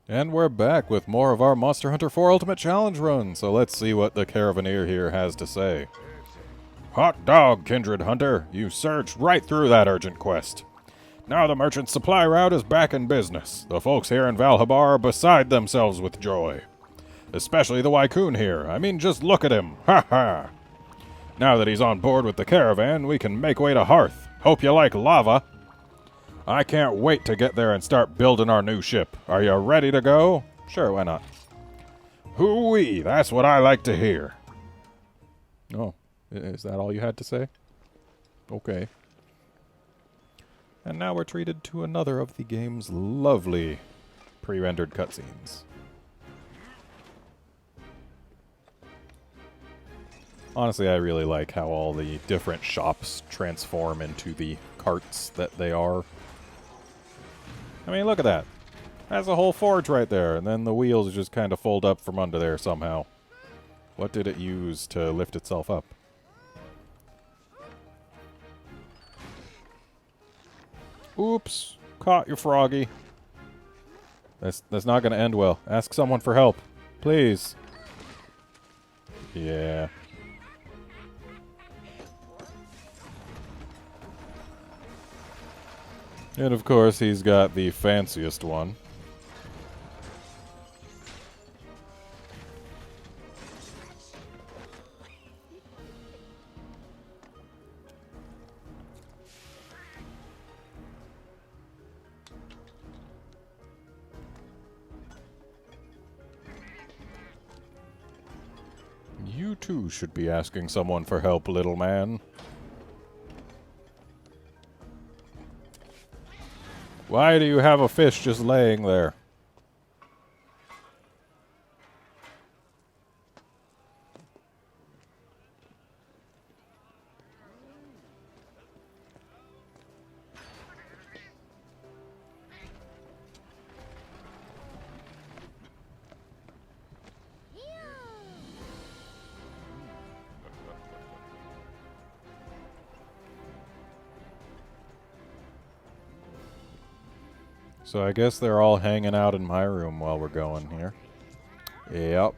And we're back with more of our Monster Hunter 4 Ultimate Challenge run, so let's see what the Caravaneer here has to say. Hot dog, Kindred Hunter! You surged right through that urgent quest. Now the merchant supply route is back in business. The folks here in Valhabar are beside themselves with joy. Especially the Wycoon here. I mean, just look at him. Ha ha! Now that he's on board with the caravan, we can make way to Hearth. Hope you like lava. I can't wait to get there and start building our new ship. Are you ready to go? Sure, why not? Hoo-wee, that's what I like to hear. Oh, is that all you had to say? Okay. And now we're treated to another of the game's lovely pre-rendered cutscenes. Honestly, I really like how all the different shops transform into the carts that they are. I mean, look at that. That's a whole forge right there, and then the wheels just kind of fold up from under there somehow. What did it use to lift itself up? Oops. Caught you, Froggy. That's not going to end well. Ask someone for help. Please. Yeah. And of course, he's got the fanciest one. You too should be asking someone for help, little man. Why do you have a fish just laying there? So I guess they're all hanging out in my room while we're going here. Yep.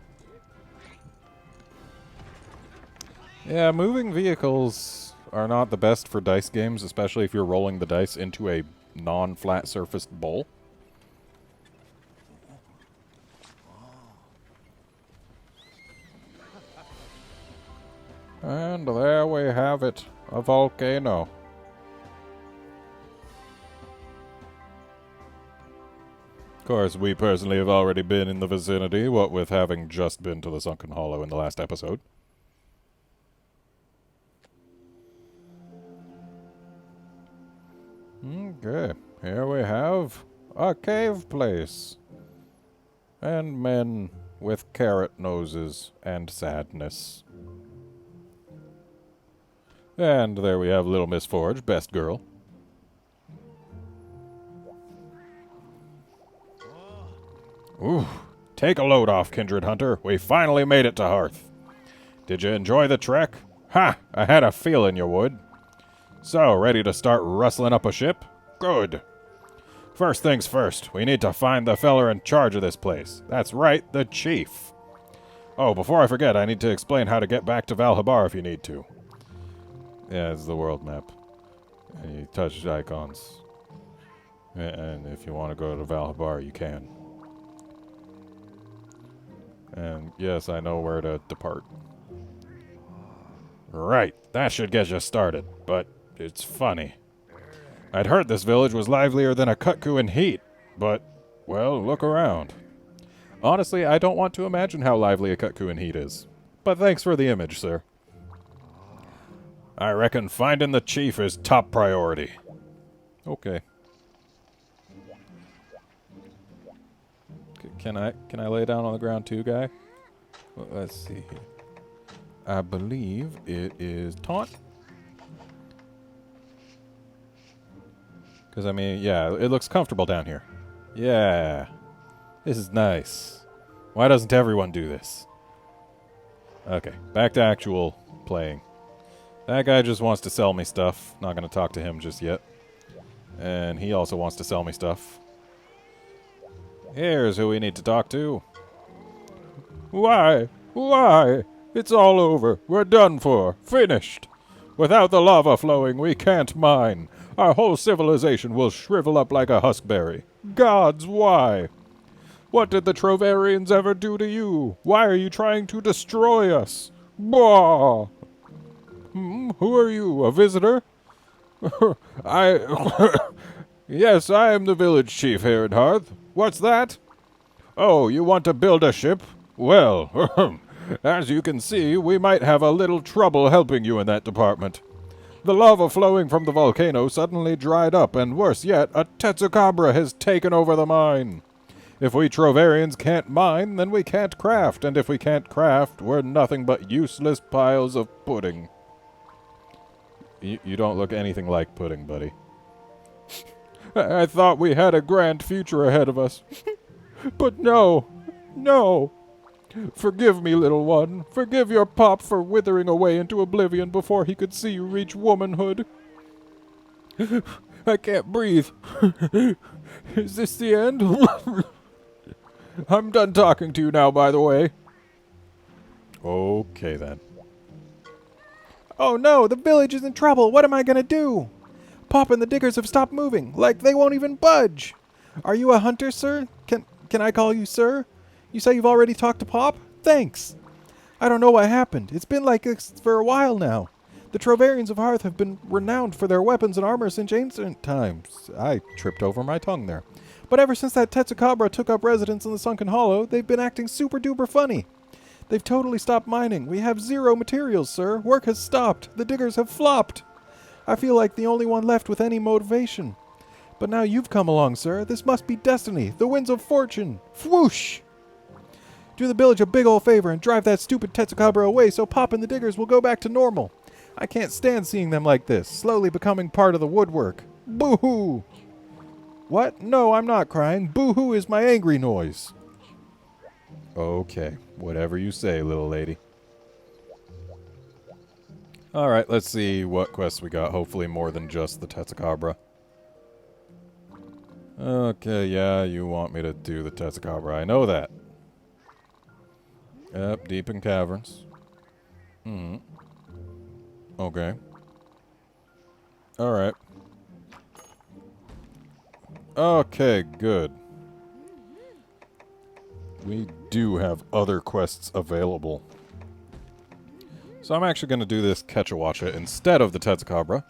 Yeah, moving vehicles are not the best for dice games, especially if you're rolling the dice into a non-flat surfaced bowl. And there we have it, a volcano. Of course, we personally have already been in the vicinity, what with having just been to the Sunken Hollow in the last episode. Okay, here we have a cave place. And men with carrot noses and sadness. And there we have Little Miss Forge, best girl. Ooh, take a load off, Kindred Hunter. We finally made it to Hearth. Did you enjoy the trek? Ha! I had a feeling you would. So, ready to start rustling up a ship? Good. First things first, we need to find the feller in charge of this place. That's right, the chief. Oh, before I forget, I need to explain how to get back to Valhabar if you need to. Yeah, it's the world map. And you touch icons. And if you want to go to Valhabar, you can. And yes, I know where to depart. Right, that should get you started, but it's funny. I'd heard this village was livelier than a Kutku in heat, but, well, look around. Honestly, I don't want to imagine how lively a Kutku in heat is. But thanks for the image, sir. I reckon finding the chief is top priority. Okay. Can I lay down on the ground too, guy? Well, let's see. I believe it is taunt. Because, I mean, yeah, it looks comfortable down here. Yeah. This is nice. Why doesn't everyone do this? Okay, back to actual playing. That guy just wants to sell me stuff. Not going to talk to him just yet. And he also wants to sell me stuff. Here's who we need to talk to. Why? Why? It's all over. We're done for. Finished. Without the lava flowing, we can't mine. Our whole civilization will shrivel up like a huskberry. Gods, why? What did the Trovarians ever do to you? Why are you trying to destroy us? Bah! Who are you, a visitor? Yes, I am the village chief here in Hearth. What's that? Oh, you want to build a ship? Well, as you can see, we might have a little trouble helping you in that department. The lava flowing from the volcano suddenly dried up, and worse yet, a Tetsukabra has taken over the mine. If we Trovarians can't mine, then we can't craft, and if we can't craft, we're nothing but useless piles of pudding. You don't look anything like pudding, buddy. I thought we had a grand future ahead of us. But no, no. Forgive me, little one. Forgive your pop for withering away into oblivion before he could see you reach womanhood. I can't breathe. Is this the end? I'm done talking to you now, by the way. Okay, then. Oh no, the village is in trouble. What am I gonna do? Pop and the diggers have stopped moving, like they won't even budge. Are you a hunter, sir? Can I call you sir? You say you've already talked to Pop? Thanks. I don't know what happened. It's been like this for a while now. The Trovarians of Hearth have been renowned for their weapons and armor since ancient times. I tripped over my tongue there. But ever since that Tetsukabra took up residence in the Sunken Hollow, they've been acting super duper funny. They've totally stopped mining. We have zero materials, sir. Work has stopped. The diggers have flopped. I feel like the only one left with any motivation. But now you've come along, sir. This must be destiny. The winds of fortune. Whoosh! Do the village a big ol' favor and drive that stupid Tetsukabra away so Pop and the diggers will go back to normal. I can't stand seeing them like this, slowly becoming part of the woodwork. Boo-hoo! What? No, I'm not crying. Boo-hoo is my angry noise. Okay, whatever you say, little lady. Alright, let's see what quests we got. Hopefully more than just the Tetsukabra. Okay, yeah, you want me to do the Tetsukabra. I know that. Yep, deep in caverns. Okay. Alright. Okay, good. We do have other quests available. So I'm actually going to do this Kecha Wacha instead of the Tetsukabra.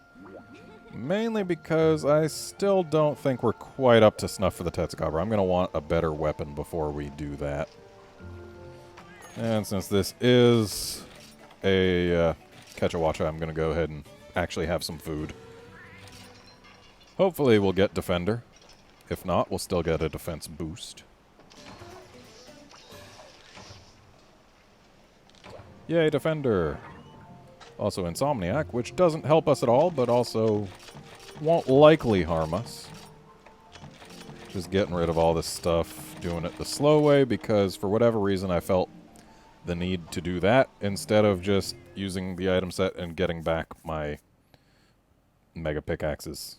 Mainly because I still don't think we're quite up to snuff for the Tetsukabra. I'm going to want a better weapon before we do that. And since this is a Kecha Wacha, I'm going to go ahead and actually have some food. Hopefully we'll get Defender. If not, we'll still get a defense boost. Yay, Defender! Also Insomniac, which doesn't help us at all, but also won't likely harm us. Just getting rid of all this stuff, doing it the slow way, because for whatever reason I felt the need to do that instead of just using the item set and getting back my mega pickaxes.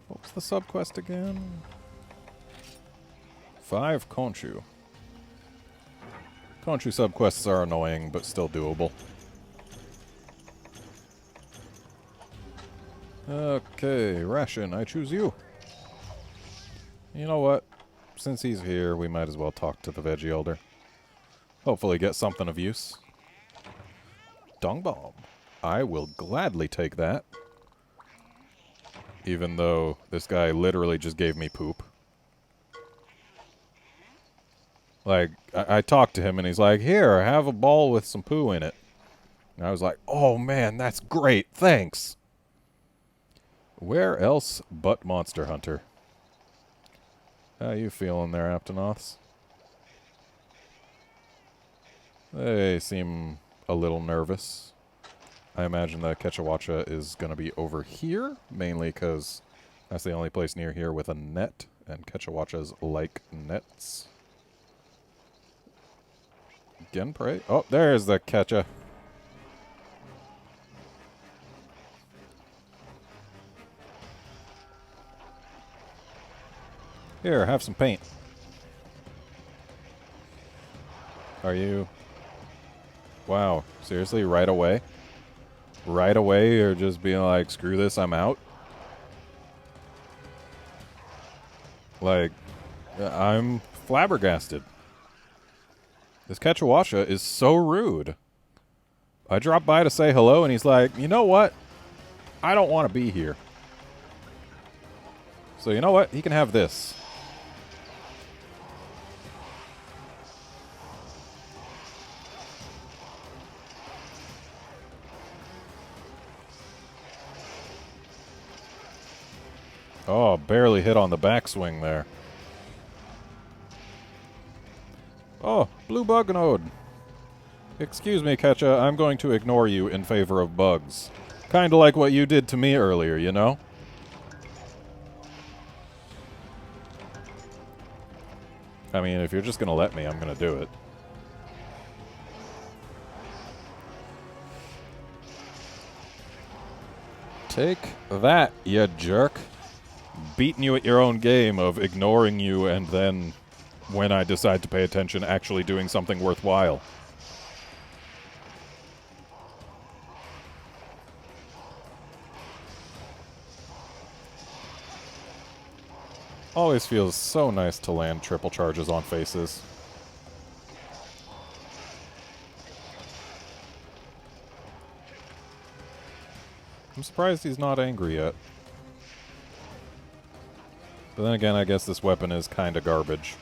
What was the subquest again? 5 Konchu. Konchu subquests are annoying, but still doable. Okay, Ration, I choose you. You know what? Since he's here, we might as well talk to the Veggie Elder. Hopefully get something of use. Dung Bomb. I will gladly take that. Even though this guy literally just gave me poop. Like, I talked to him and he's like, here, have a ball with some poo in it. And I was like, oh man, that's great, thanks. Where else but Monster Hunter? How you feeling there, Aptonoths? They seem a little nervous. I imagine that Kecha Wacha is going to be over here, mainly because that's the only place near here with a net, and Kecha Wachas like nets. Genpray? Oh, there's the Kecha. Here, have some paint. Are you... Wow, seriously, right away? Right away, you're just being like, screw this, I'm out? Like, I'm flabbergasted. This Kecha Wacha is so rude. I dropped by to say hello, and he's like, you know what? I don't want to be here. So you know what? He can have this. Oh, barely hit on the backswing there. Oh, blue bug node. Excuse me, Kecha, I'm going to ignore you in favor of bugs. Kinda like what you did to me earlier, you know? I mean, if you're just gonna let me, I'm gonna do it. Take that, you jerk. Beating you at your own game of ignoring you and then, when I decide to pay attention, actually doing something worthwhile. Always feels so nice to land triple charges on faces. I'm surprised he's not angry yet. But then again, I guess this weapon is kinda garbage.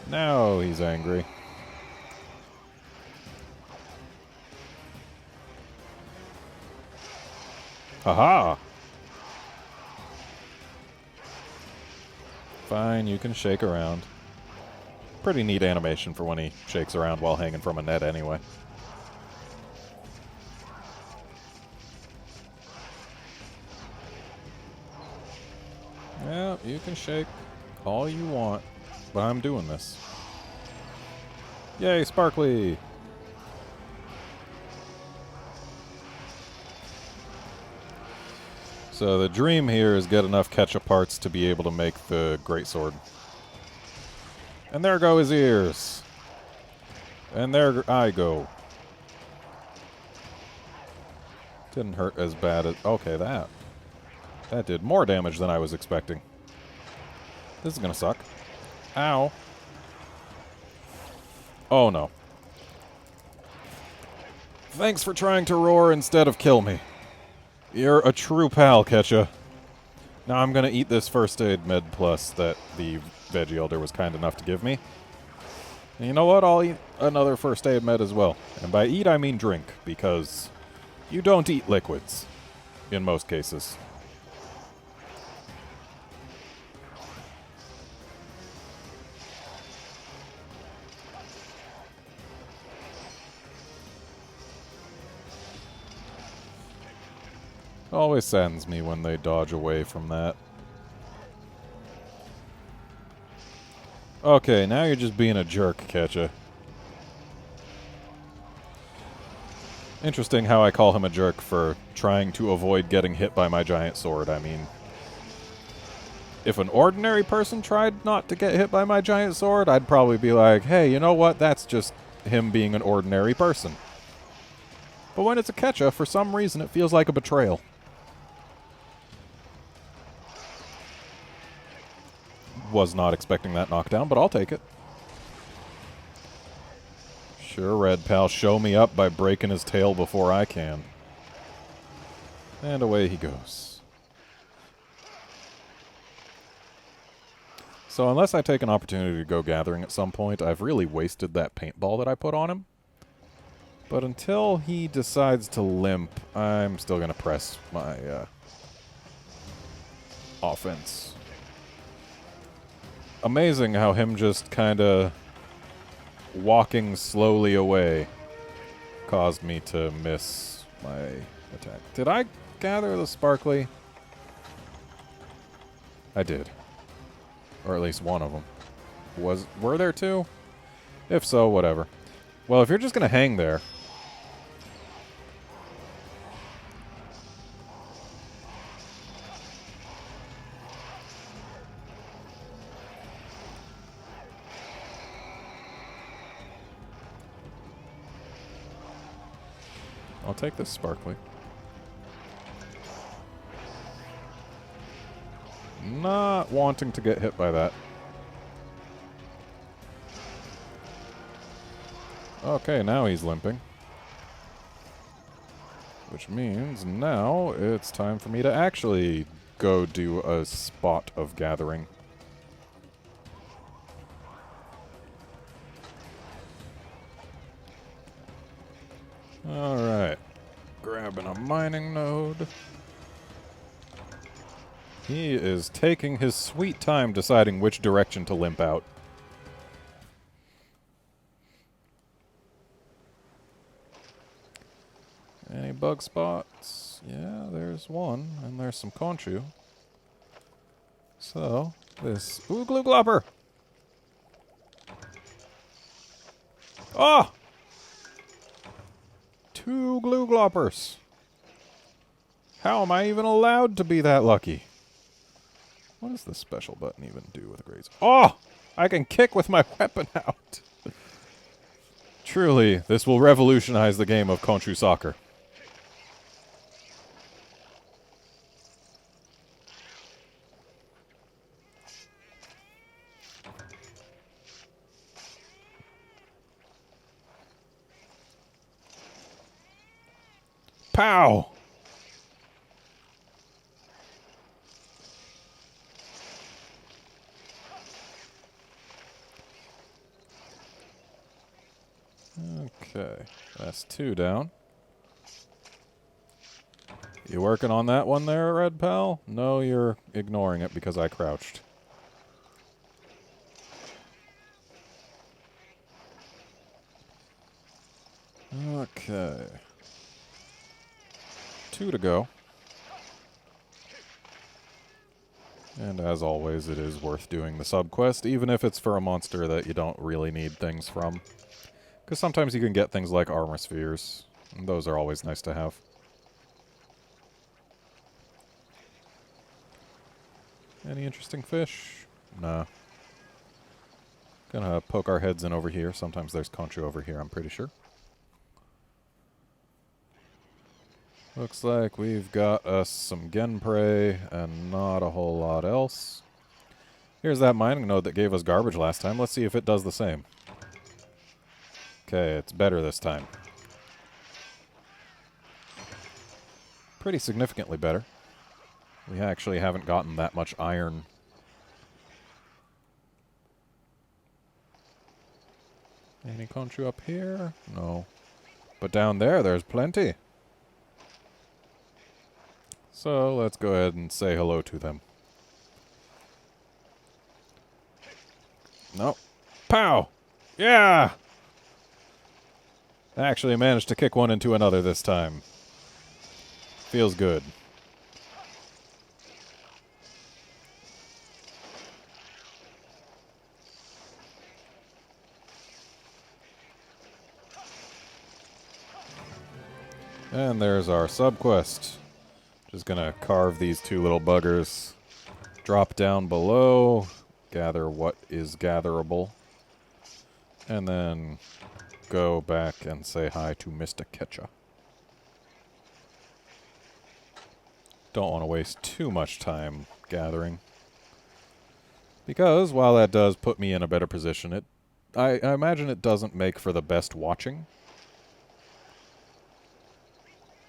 Now he's angry. Haha! Fine, you can shake around. Pretty neat animation for when he shakes around while hanging from a net anyway. Yeah, you can shake all you want, but I'm doing this. Yay, sparkly! So the dream here is get enough Kecha parts to be able to make the greatsword. And there go his ears. And there I go. Didn't hurt as bad as... Okay, that did more damage than I was expecting. This is gonna suck. Ow. Oh no. Thanks for trying to roar instead of kill me. You're a true pal, Kecha. Now I'm gonna eat this first aid med plus that the Veggie Elder was kind enough to give me. And you know what? I'll eat another first aid med as well. And by eat, I mean drink, because you don't eat liquids. In most cases. Always saddens me when they dodge away from that. Okay, now you're just being a jerk, Kecha. Interesting how I call him a jerk for trying to avoid getting hit by my giant sword. I mean, if an ordinary person tried not to get hit by my giant sword, I'd probably be like, hey, you know what? That's just him being an ordinary person. But when it's a Kecha, for some reason, it feels like a betrayal. Was not expecting that knockdown, but I'll take it. Sure, Red Pal, show me up by breaking his tail before I can. And away he goes. So unless I take an opportunity to go gathering at some point, I've really wasted that paintball that I put on him. But until he decides to limp, I'm still going to press my offense. Amazing how him just kind of walking slowly away caused me to miss my attack. Did I gather the sparkly? I did. Or at least one of them. Were there two? If so, whatever. Well, if you're just going to hang there, I'll take this sparkly. Not wanting to get hit by that. Okay, now he's limping. Which means now it's time for me to actually go do a spot of gathering. Alright. Grabbing a mining node. He is taking his sweet time deciding which direction to limp out. Any bug spots? Yeah, there's one, and there's some Konchu. So, this... Ooh, glue glopper! Oh! 2 glue gloppers. How am I even allowed to be that lucky? What does this special button even do with grades? Oh! I can kick with my weapon out. Truly, this will revolutionize the game of Konchu soccer. Pow! Okay, that's 2 down. You working on that one there, Red Pal? No, you're ignoring it because I crouched. Okay. 2 to go. And as always, it is worth doing the sub-quest, even if it's for a monster that you don't really need things from. Because sometimes you can get things like armor spheres, and those are always nice to have. Any interesting fish? Nah. Gonna poke our heads in over here. Sometimes there's Konchu over here, I'm pretty sure. Looks like we've got us some Genprey and not a whole lot else. Here's that mining node that gave us garbage last time. Let's see if it does the same. Okay, it's better this time. Pretty significantly better. We actually haven't gotten that much iron. Any Konchu up here? No. But down there, there's plenty. So let's go ahead and say hello to them. No. Pow! Yeah! I actually managed to kick one into another this time. Feels good. And there's our sub-quest. Just gonna carve these 2 little buggers. Drop down below. Gather what is gatherable. And then go back and say hi to Mr. Kecha. Don't want to waste too much time gathering. Because while that does put me in a better position, I imagine it doesn't make for the best watching.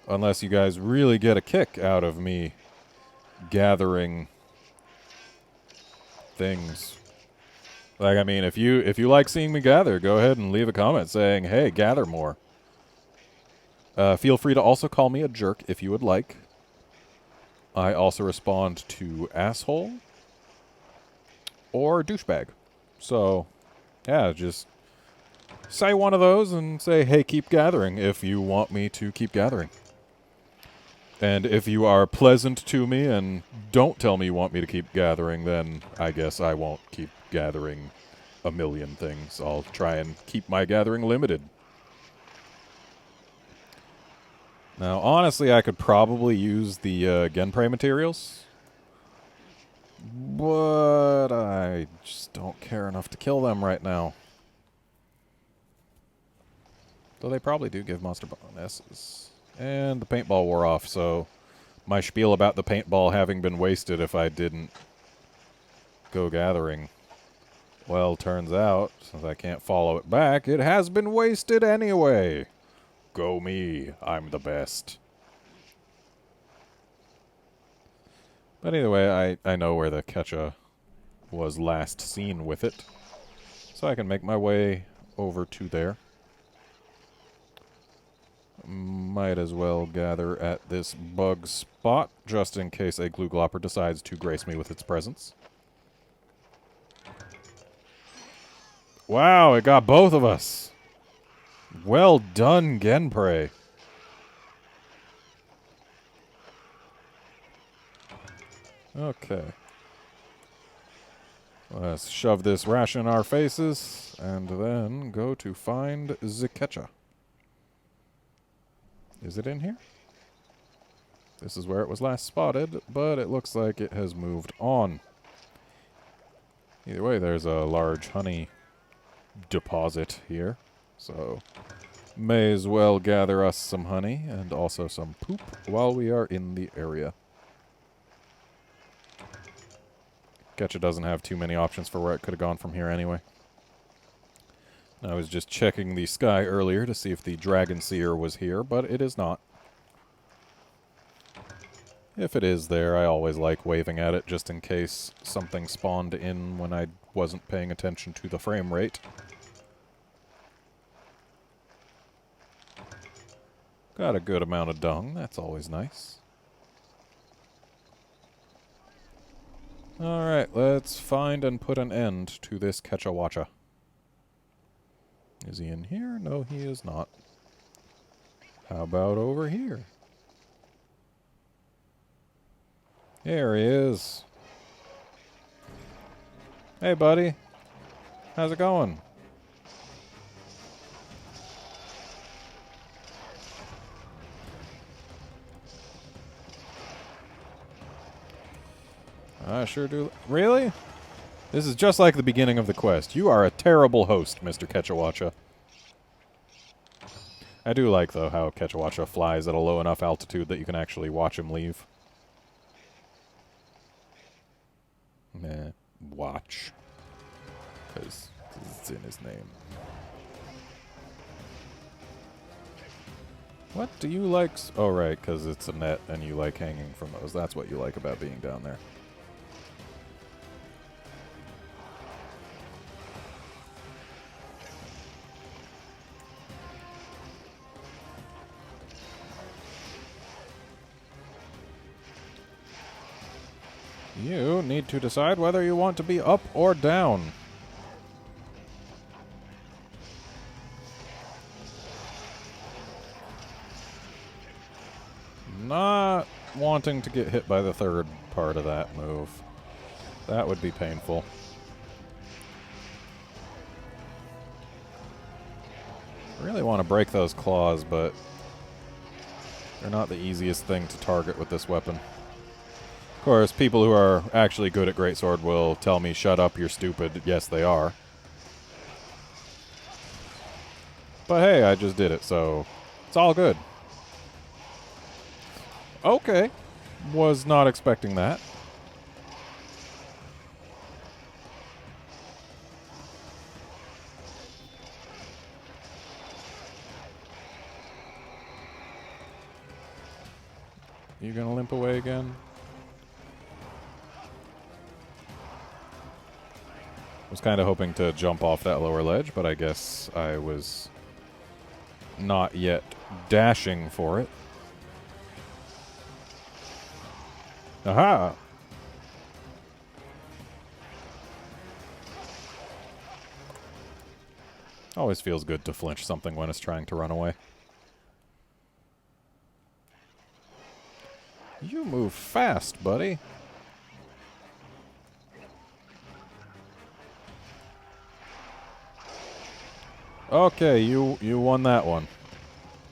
Unless you guys really get a kick out of me gathering things. Like, I mean, if you like seeing me gather, go ahead and leave a comment saying, hey, gather more. Feel free to also call me a jerk if you would like. I also respond to asshole or douchebag. So, yeah, just say one of those and say, hey, keep gathering if you want me to keep gathering. And if you are pleasant to me and don't tell me you want me to keep gathering, then I guess I won't keep gathering a million things. I'll try and keep my gathering limited. Now, honestly, I could probably use the Genprey materials. But I just don't care enough to kill them right now. Though they probably do give monster bonuses. And the paintball wore off, so my spiel about the paintball having been wasted if I didn't go gathering, well, turns out, since I can't follow it back, it has been wasted anyway. Go me, I'm the best. But either way, I know where the Kecha was last seen with it, so I can make my way over to there. Might as well gather at this bug spot, just in case a Gluglopper decides to grace me with its presence. Wow, it got both of us! Well done, Genprey. Okay. Let's shove this ration in our faces, and then go to find the Kecha. Is it in here? This is where it was last spotted, but it looks like it has moved on. Either way, there's a large honey deposit here, so may as well gather us some honey and also some poop while we are in the area. Kecha doesn't have too many options for where it could have gone from here anyway. I was just checking the sky earlier to see if the Dragon Seer was here, but it is not. If it is there, I always like waving at it just in case something spawned in when I wasn't paying attention to the frame rate. Got a good amount of dung, that's always nice. Alright, let's find and put an end to this Kecha Wacha. Is he in here? No, he is not. How about over here? There he is. Hey, buddy. How's it going? I sure do. Really? This is just like the beginning of the quest. You are a terrible host, Mr. Kecha Wacha. I do like, though, how Kecha Wacha flies at a low enough altitude that you can actually watch him leave. Nah, watch. Because it's in his name. What do you like? Oh, right, because it's a net and you like hanging from those. That's what you like about being down there. You need to decide whether you want to be up or down. Not wanting to get hit by the third part of that move. That would be painful. I really want to break those claws, but they're not the easiest thing to target with this weapon. Of course, people who are actually good at greatsword will tell me, shut up, you're stupid. Yes, they are. But hey, I just did it, so it's all good. Okay. Was not expecting that. You gonna limp away again? Was kind of hoping to jump off that lower ledge, but I guess I was not yet dashing for it. Aha! Always feels good to flinch something when it's trying to run away. You move fast, buddy. Okay, you won that one.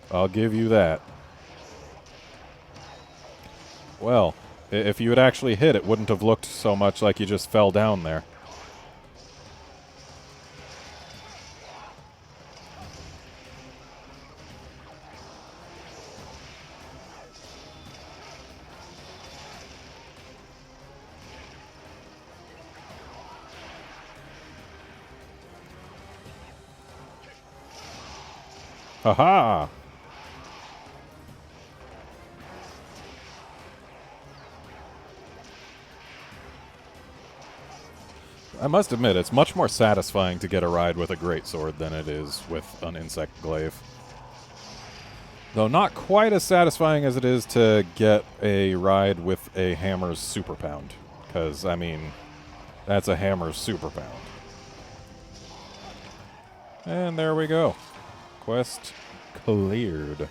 I'll give you that. Well, if you had actually hit, it wouldn't have looked so much like you just fell down there. Ha-ha! I must admit, it's much more satisfying to get a ride with a greatsword than it is with an insect glaive. Though not quite as satisfying as it is to get a ride with a hammer's super pound. Because, I mean, that's a hammer's super pound. And there we go. Quest cleared.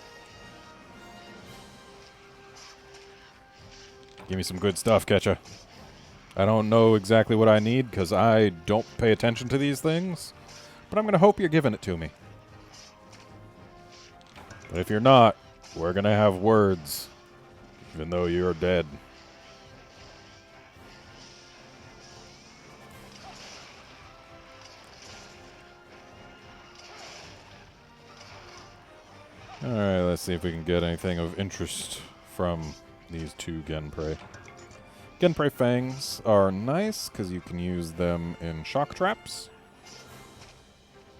Give me some good stuff, Kecha. I don't know exactly what I need because I don't pay attention to these things, but I'm going to hope you're giving it to me. But if you're not, we're going to have words, even though you're dead. Alright, let's see if we can get anything of interest from these two Genprey. Genprey fangs are nice because you can use them in shock traps.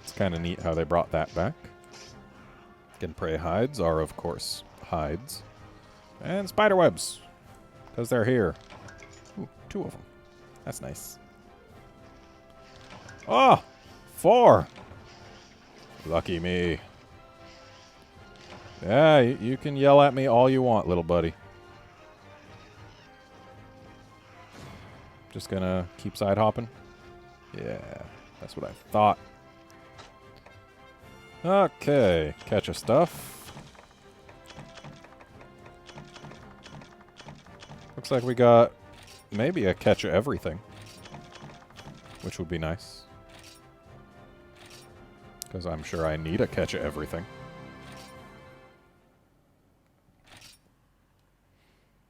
It's kind of neat how they brought that back. Genprey hides are, of course, hides. And spider webs, because they're here. Ooh, 2 of them. That's nice. Oh! 4! Lucky me. Yeah, you can yell at me all you want, little buddy. Just gonna keep side hopping. Yeah, that's what I thought. Okay, Kecha stuff. Looks like we got maybe a Kecha everything, which would be nice. Because I'm sure I need a Kecha everything.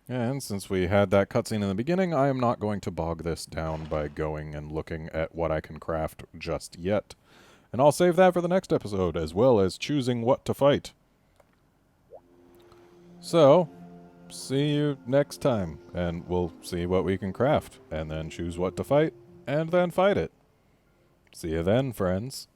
And since we had that cutscene in the beginning, I am not going to bog this down by going and looking at what I can craft just yet. And I'll save that for the next episode, as well as choosing what to fight. So, see you next time, and we'll see what we can craft, and then choose what to fight, and then fight it. See you then, friends.